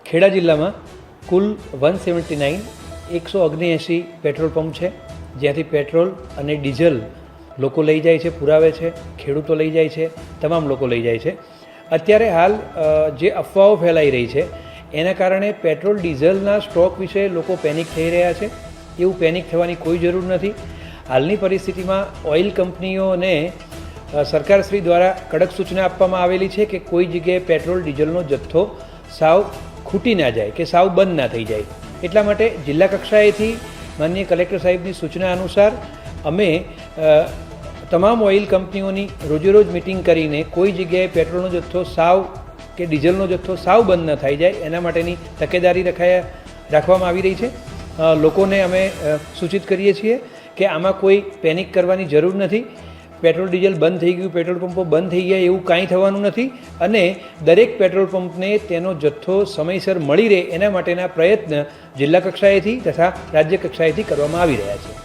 ખેડા જિલ્લામાં કુલ 179 petrol pump છે, જ્યાંથી પેટ્રોલ અને ડીઝલ લોકો લઈ જાય છે, પુરાવે છે, ખેડૂતો લઈ જાય છે, તમામ લોકો લઈ જાય છે. અત્યારે હાલ જે અફવાઓ ફેલાઈ રહી છે એના કારણે પેટ્રોલ ડીઝલના સ્ટોક વિશે લોકો પેનિક થઈ રહ્યા છે. એવું પેનિક થવાની કોઈ જરૂર નથી. હાલની પરિસ્થિતિમાં ઓઇલ કંપનીઓને સરકારશ્રી દ્વારા કડક સૂચના આપવામાં આવેલી છે કે કોઈ જગ્યાએ પેટ્રોલ ડીઝલનો જથ્થો સાવ ખૂટી ના જાય કે સાવ બંધ ના થઈ જાય. એટલા માટે જિલ્લા કક્ષાએથી માનનીય કલેક્ટર સાહેબની સૂચના અનુસાર અમે તમામ ઓઇલ કંપનીઓની રોજેરોજ મિટિંગ કરીને કોઈ જગ્યાએ પેટ્રોલનો જથ્થો સાવ કે ડીઝલનો જથ્થો સાવ બંધ ન થઈ જાય એના માટેની તકેદારી રાખવામાં આવી રહી છે. લોકોને અમે સૂચિત કરીએ છીએ કે આમાં કોઈ પેનિક કરવાની જરૂર નથી. પેટ્રોલ ડીઝલ બંધ થઈ ગયું, પેટ્રોલ પંપો બંધ થઈ ગયા એવું કાંઈ થવાનું નથી અને દરેક પેટ્રોલ પંપને તેનો જથ્થો સમયસર મળી રહે એના માટેના પ્રયત્ન જિલ્લા કક્ષાએથી તથા રાજ્ય કક્ષાએથી કરવામાં આવી રહ્યા છે.